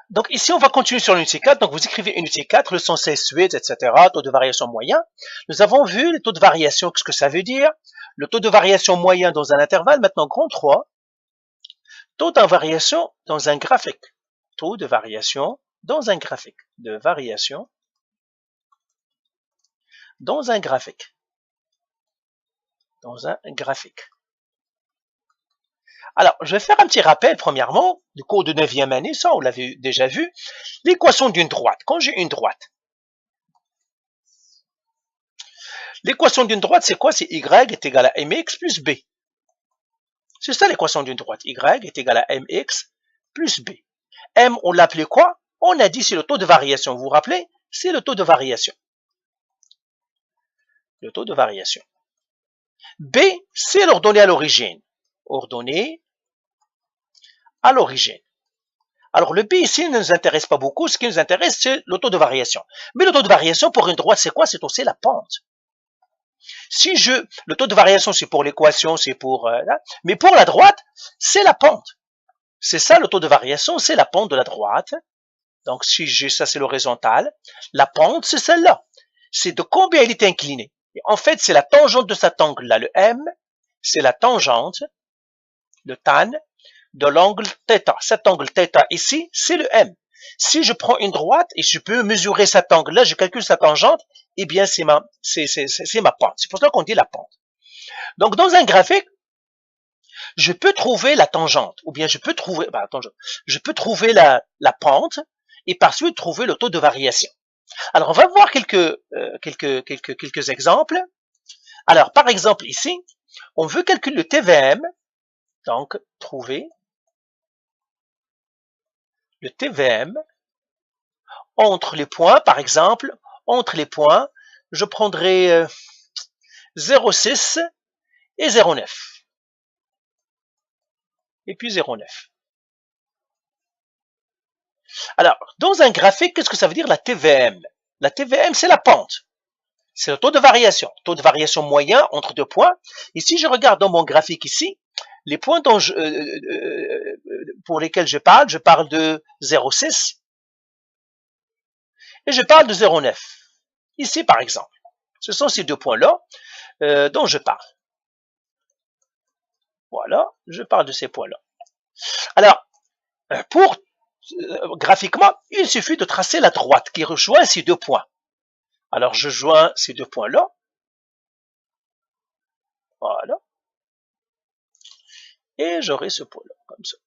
Donc ici, on va continuer sur l'unité 4. Donc vous écrivez unité 4, leçon 16 suite, etc. Taux de variation moyen. Nous avons vu les taux de variation, qu'est-ce que ça veut dire? Le taux de variation moyen dans un intervalle. Maintenant, grand 3. Taux de variation dans un graphique. Taux de variation dans un graphique. De variation dans un graphique. Dans un graphique. Alors, je vais faire un petit rappel, premièrement, du cours de 9e année, ça on l'avait déjà vu, l'équation d'une droite. Quand j'ai une droite, l'équation d'une droite, c'est quoi? C'est y est égal à mx plus b. C'est ça l'équation d'une droite. Y est égal à mx plus b. M, on l'appelait quoi? On a dit c'est le taux de variation. Vous vous rappelez? C'est le taux de variation. Le taux de variation. B, c'est l'ordonnée à l'origine. Ordonnée à l'origine. Alors, le B ici ne nous intéresse pas beaucoup. Ce qui nous intéresse, c'est le taux de variation. Mais le taux de variation pour une droite, c'est quoi? C'est aussi la pente. Si le taux de variation, c'est pour l'équation, c'est pour, mais pour la droite, c'est la pente. C'est ça le taux de variation, c'est la pente de la droite. Donc, si j'ai ça, c'est l'horizontale. La pente, c'est celle-là. C'est de combien elle est inclinée. Et en fait, c'est la tangente de cet angle-là. Le M, c'est la tangente, le tan, de l'angle θ. Cet angle θ ici, c'est le M. Si je prends une droite et je peux mesurer cet angle-là, je calcule sa tangente, eh bien, c'est ma pente. C'est pour ça qu'on dit la pente. Donc, dans un graphique, je peux trouver la tangente, ou bien je peux trouver, je peux trouver la pente, et par suite trouver le taux de variation. Alors, on va voir quelques exemples. Alors, par exemple, ici, on veut calculer le TVM, donc, trouver le TVM entre les points, par exemple, entre les points, je prendrai 0,6 et 0,9. Et puis 0,9. Alors, dans un graphique, qu'est-ce que ça veut dire la TVM? La TVM, c'est la pente. C'est le taux de variation. Taux de variation moyen entre deux points. Et si je regarde dans mon graphique ici, les points pour lesquels je parle de 0,6 et je parle de 0,9. Ici, par exemple. Ce sont ces deux points-là dont je parle. Voilà, je parle de ces points-là. Alors, graphiquement, il suffit de tracer la droite qui rejoint ces deux points. Alors, je joins ces deux points-là. Voilà. Et j'aurai ce point-là, comme ça.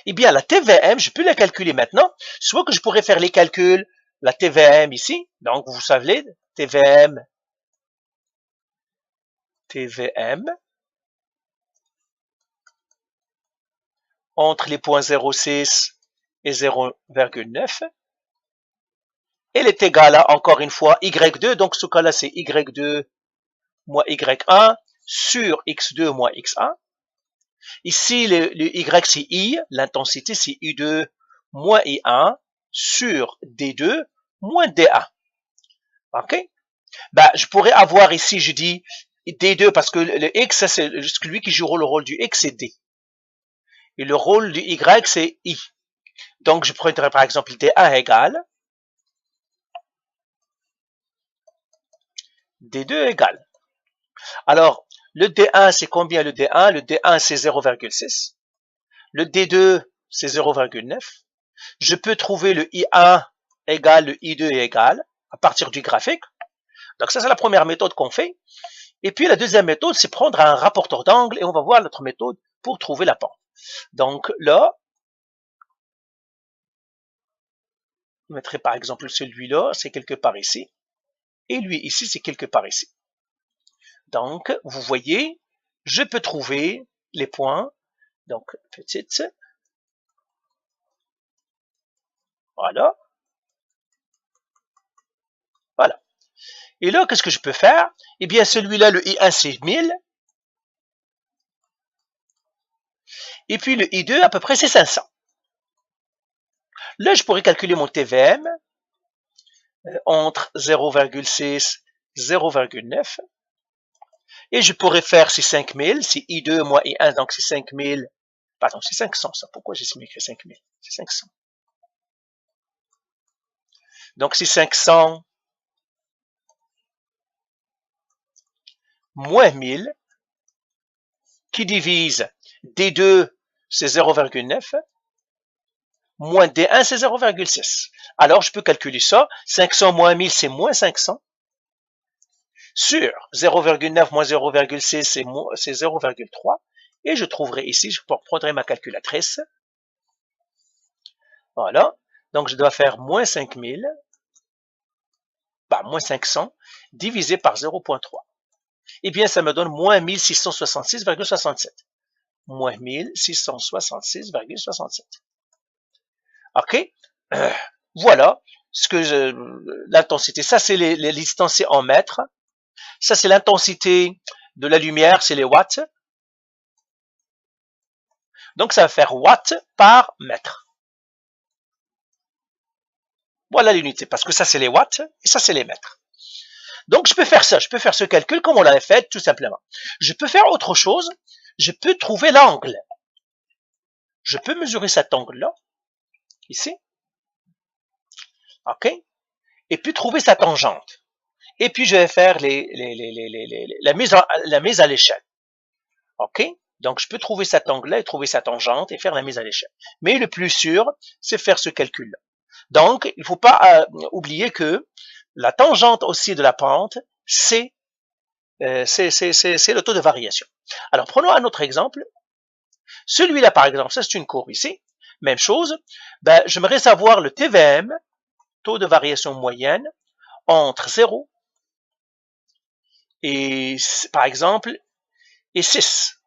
Eh bien, la TVM, je peux la calculer maintenant. Soit que je pourrais faire les calculs, la TVM ici. Donc, vous savez, TVM, entre les points 0,6 et 0,9. Elle est égale à, encore une fois, Y2. Donc, ce cas-là, c'est Y2 moins Y1 sur X2 moins X1. Ici, le Y, c'est I. L'intensité, c'est I2 moins I1 sur D2 moins D1. OK? Ben, je pourrais avoir ici, je dis D2 parce que le X, c'est celui qui joue le rôle du X, c'est D. Et le rôle du Y, c'est I. Donc, je prendrais par exemple D1 égale D2 égale. Alors, le D1, c'est combien le D1? Le D1, c'est 0,6. Le D2, c'est 0,9. Je peux trouver le I1 égale le I2 égale à partir du graphique. Donc, ça, c'est la première méthode qu'on fait. Et puis, la deuxième méthode, c'est prendre un rapporteur d'angle et on va voir notre méthode pour trouver la pente. Donc, là, je mettrai par exemple celui-là, c'est quelque part ici. Et lui, ici, c'est quelque part ici. Donc, vous voyez, je peux trouver les points. Donc, petite. Voilà. Voilà. Et là, qu'est-ce que je peux faire? Eh bien, celui-là, le I1, c'est 1000. Et puis, le I2, à peu près, c'est 500. Là, je pourrais calculer mon TVM entre 0,6 et 0,9. Et je pourrais faire ces 5000, c'est I2 moins I1, donc c'est 5000 Pardon, c'est 500 ça. Pourquoi j'ai écrit 5000? C'est 500. Donc c'est 500 moins 1000 qui divise D2, c'est 0,9, moins D1, c'est 0,6. Alors je peux calculer ça. 500 moins 1000, c'est moins 500. Sur 0,9 moins 0,6, c'est 0,3. Et je trouverai ici, je prendrai ma calculatrice. Voilà. Donc je dois faire moins 5000, moins 500, divisé par 0,3. Eh bien, ça me donne moins 1666,67. Moins 1666,67. OK? Voilà ce que l'intensité. Ça, c'est les distanciés en mètres. Ça, c'est l'intensité de la lumière, c'est les watts. Donc, ça va faire watts par mètre. Voilà l'unité, parce que ça, c'est les watts et ça, c'est les mètres. Donc, je peux faire ça. Je peux faire ce calcul comme on l'avait fait, tout simplement. Je peux faire autre chose. Je peux trouver l'angle. Je peux mesurer cet angle-là, ici. OK? Et puis, trouver sa tangente. Et puis, je vais faire la mise à l'échelle. OK? Donc, je peux trouver cet angle-là et trouver sa tangente et faire la mise à l'échelle. Mais le plus sûr, c'est faire ce calcul-là. Donc, il ne faut pas oublier que la tangente aussi de la pente, c'est le taux de variation. Alors, prenons un autre exemple. Celui-là, par exemple, ça c'est une courbe ici. Même chose. J'aimerais savoir le TVM, taux de variation moyenne, entre 0 et, par exemple, et 6.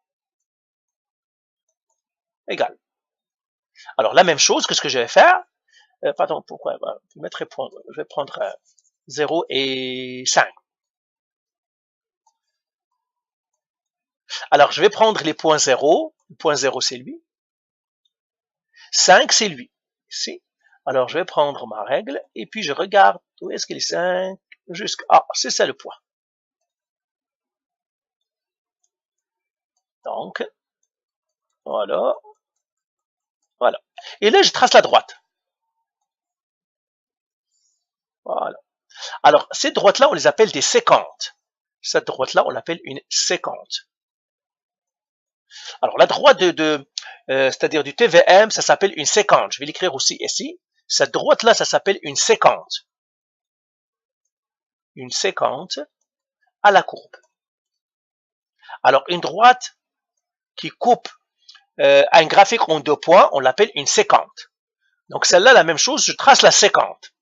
Égal. Alors, la même chose que ce que je vais faire. Pardon, pourquoi je vais prendre 0 et 5. Alors, je vais prendre les points 0. Le point 0, c'est lui. 5, c'est lui. Ici. Alors, je vais prendre ma règle et puis je regarde où est-ce qu'il est 5 jusqu'à... Ah, c'est ça le point. Donc, voilà. Voilà. Et là, je trace la droite. Voilà. Alors, ces droites-là, on les appelle des séquentes. Cette droite-là, on l'appelle une séquente. Alors, la droite c'est-à-dire du TVM, ça s'appelle une séquente. Je vais l'écrire aussi ici. Cette droite-là, ça s'appelle une séquente. Une séquente à la courbe. Alors, une droite qui coupe un graphique en 2 points, on l'appelle une séquente. Donc, celle-là, la même chose, je trace la séquente.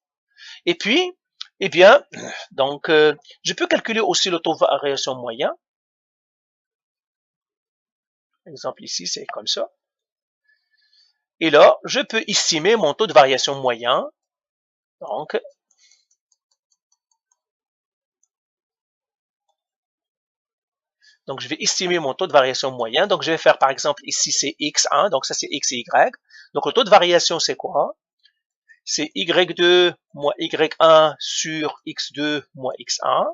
Et puis, eh bien, donc, je peux calculer aussi le taux de variation moyen. Exemple ici, c'est comme ça. Et là, je peux estimer mon taux de variation moyen. Donc, je vais estimer mon taux de variation moyen. Donc, je vais faire, par exemple, ici, c'est x1. Donc, ça, c'est x et y. Donc, le taux de variation, c'est quoi? C'est y2 moins y1 sur x2 moins x1.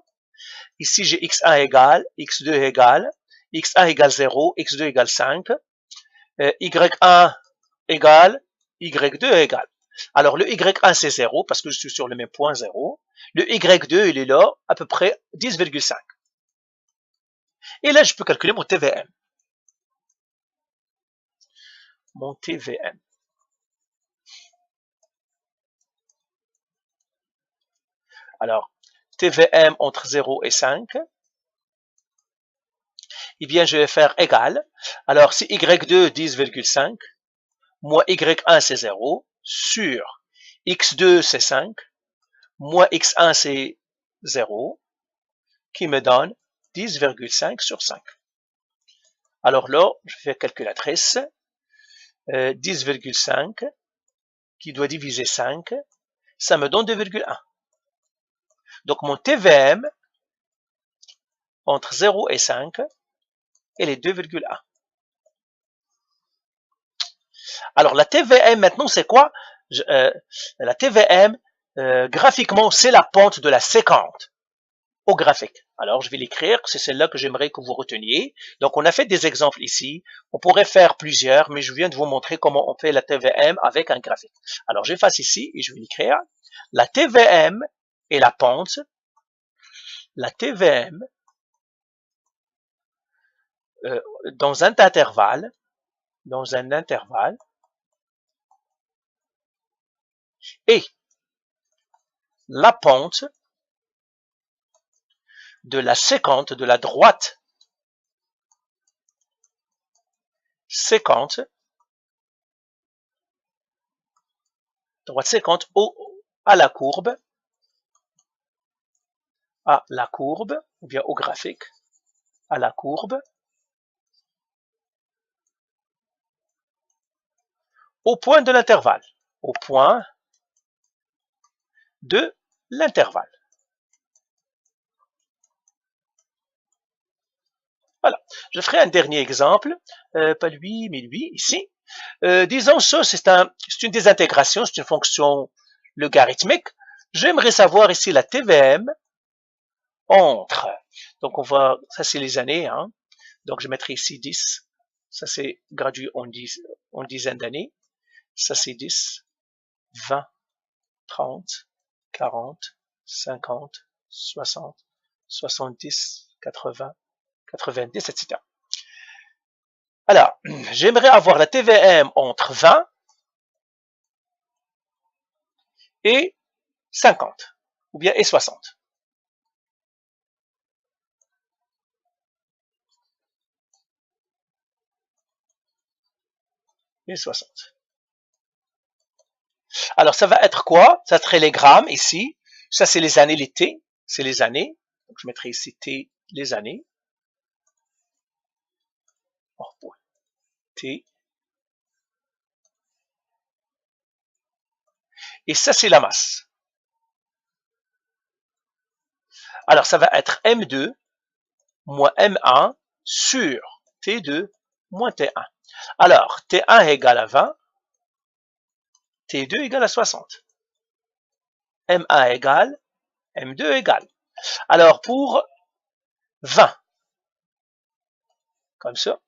Ici, j'ai x1 égale, x2 égale, x1 égale 0, x2 égale 5, y1 égale, y2 égale. Alors, le y1, c'est 0, parce que je suis sur le même point 0. Le y2, il est là, à peu près 10,5. Et là, je peux calculer mon TVM. Mon TVM. Alors, TVM entre 0 et 5. Eh bien, je vais faire égal. Alors, si y2, 10,5, moins y1, c'est 0, sur x2, c'est 5, moins x1, c'est 0, qui me donne 10,5 sur 5. Alors là, je fais calculatrice. 10,5 qui doit diviser 5, ça me donne 2,1. Donc mon TVM entre 0 et 5, elle est 2,1. Alors la TVM maintenant c'est quoi? La TVM graphiquement c'est la pente de la séquente. au graphique. Alors, je vais l'écrire, c'est celle-là que j'aimerais que vous reteniez. Donc, on a fait des exemples ici. On pourrait faire plusieurs, mais je viens de vous montrer comment on fait la TVM avec un graphique. Alors, j'efface ici et je vais l'écrire. La TVM et la pente. La TVM dans un intervalle, et la pente de la séquente, de la droite séquente à la courbe, ou bien au graphique, à la courbe, au point de l'intervalle, au point de l'intervalle. Voilà. Je ferai un dernier exemple, pas lui, mais lui, ici. Disons ça, c'est une désintégration, c'est une fonction logarithmique. J'aimerais savoir ici la TVM entre, donc on va, ça c'est les années, hein. Donc je mettrai ici 10, ça c'est gradué en dizaines d'années, ça c'est 10, 20, 30, 40, 50, 60, 70, 80, 90, etc. Alors, j'aimerais avoir la TVM entre 20 et 50, ou bien et 60. Et 60. Alors, ça va être quoi? Ça serait les grammes ici. Ça, c'est les années, les T. C'est les années. Donc, je mettrai ici T, les années. Oh, T. Et ça, c'est la masse. Alors, ça va être M2 moins M1 sur T2 moins T1. Alors, T1 égale à 20. T2 égale à 60. M1 égale, M2 égale. Alors, pour 20, comme ça.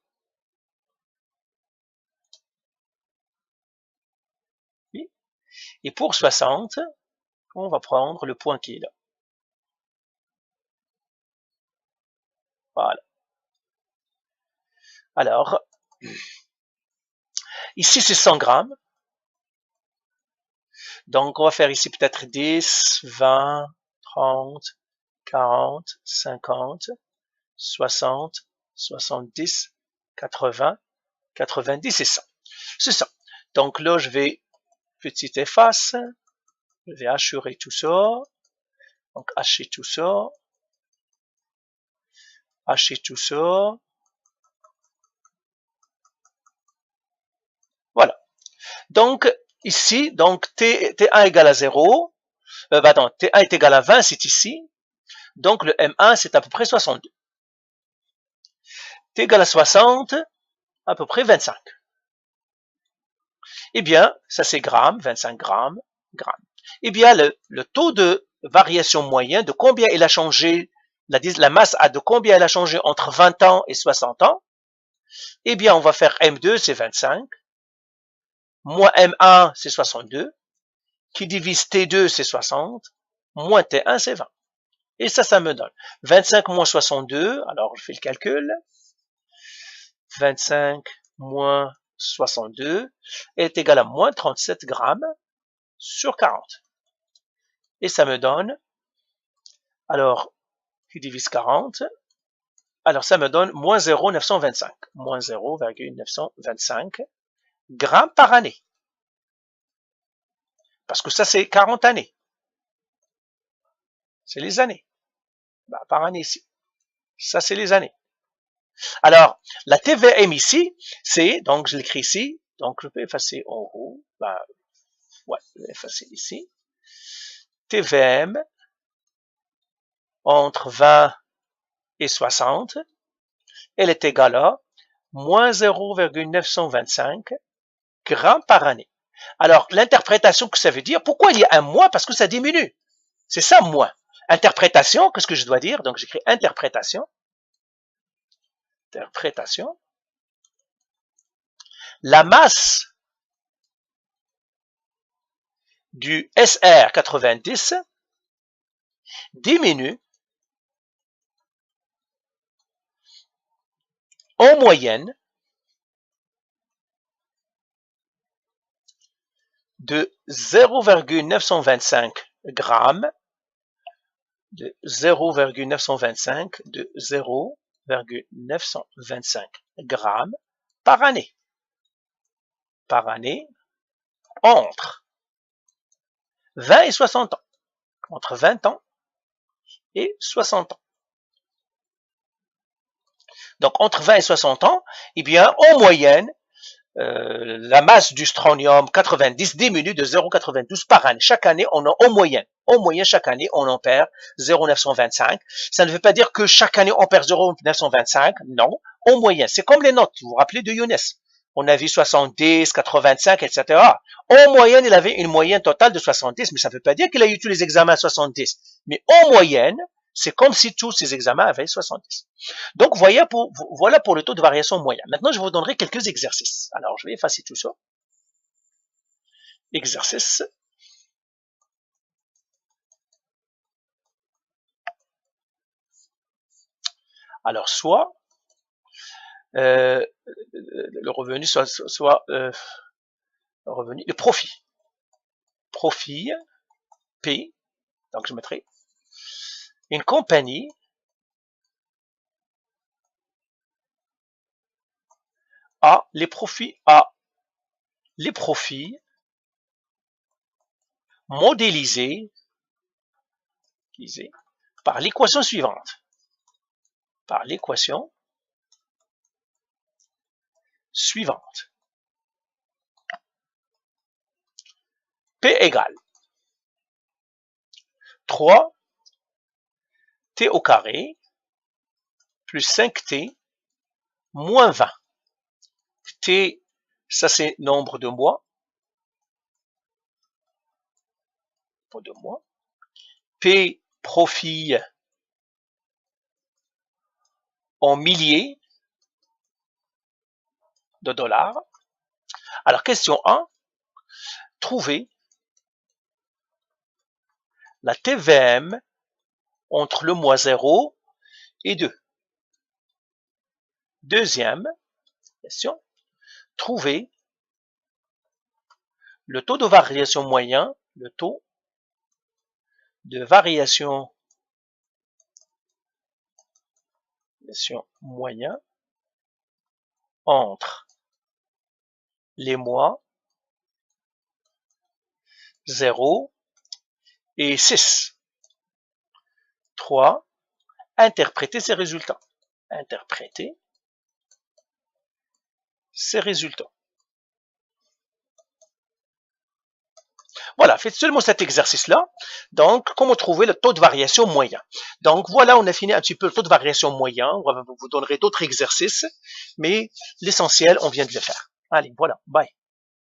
Et pour 60, on va prendre le point qui est là. Voilà. Alors, ici c'est 100 grammes. Donc, on va faire ici peut-être 10, 20, 30, 40, 50, 60, 70, 80, 90 et 100. C'est ça. Donc là, je vais petite efface. Je vais hachurer tout ça. Donc, hacher tout ça. Hacher tout ça. Voilà. Donc, ici, donc T1 égale à 0. Pardon, T1 est égal à 20, c'est ici. Donc, le M1, c'est à peu près 62. T égale à 60, à peu près 25. Eh bien, ça c'est grammes, 25 grammes, grammes. Eh bien, le taux de variation moyen, de combien il a changé, la masse de combien elle a changé entre 20 ans et 60 ans, eh bien, on va faire M2, c'est 25, moins M1, c'est 62, qui divise T2, c'est 60, moins T1, c'est 20. Et ça me donne 25 moins 62, alors je fais le calcul, 25 moins 62 est égal à moins 37 grammes sur 40. Et ça me donne, alors, qui divise 40, alors ça me donne moins 0,925, moins 0,925 grammes par année. Parce que ça, c'est 40 années. C'est les années. Bah, par année ici. Ça, c'est les années. Alors, la TVM ici, c'est, donc je l'écris ici, donc je peux effacer en haut, bah, ouais, je vais effacer ici. TVM entre 20 et 60, elle est égale à moins 0,925 grammes par année. Alors, l'interprétation que ça veut dire, pourquoi il y a un moins? Parce que ça diminue. C'est ça, moins. Interprétation, qu'est-ce que je dois dire? Donc, j'écris interprétation. Interprétation. La masse du SR90 diminue en moyenne de 0,925 grammes, de 0,925 grammes par année. Par année, entre 20 et 60 ans. Entre 20 ans et 60 ans. Donc, entre 20 et 60 ans, eh bien, en moyenne, la masse du strontium 90 diminue de 0,92 par année. Chaque année, on a en moyenne, chaque année, on en perd 0,925. Ça ne veut pas dire que chaque année, on perd 0,925. Non, en moyenne. C'est comme les notes. Vous vous rappelez de Younes. On a vu 70, 85, etc. En moyenne, il avait une moyenne totale de 70, mais ça ne veut pas dire qu'il a eu tous les examens à 70. Mais en moyenne, c'est comme si tous ces examens avaient 70. Donc, voilà pour le taux de variation moyen. Maintenant, je vous donnerai quelques exercices. Alors, je vais effacer tout ça. Exercice. Alors, soit le revenu, le profit. Profit, P. Donc, je mettrai une compagnie a les profits modélisés par l'équation suivante. Par l'équation suivante. P égale 3 t au carré plus 5t moins 20. T, ça c'est nombre de mois. P, profit en milliers de dollars. Alors, question 1. Trouver la TVM entre le mois 0 et 2. Deuxième question. Trouver le taux de variation moyen, le taux de variation moyen entre les mois 0 et 6. 3. Interpréter ces résultats. Interpréter ces résultats. Voilà, faites seulement cet exercice-là. Donc, comment trouver le taux de variation moyen. Donc, voilà, on a fini un petit peu le taux de variation moyen. On va vous donner d'autres exercices, mais l'essentiel, on vient de le faire. Allez, voilà, bye.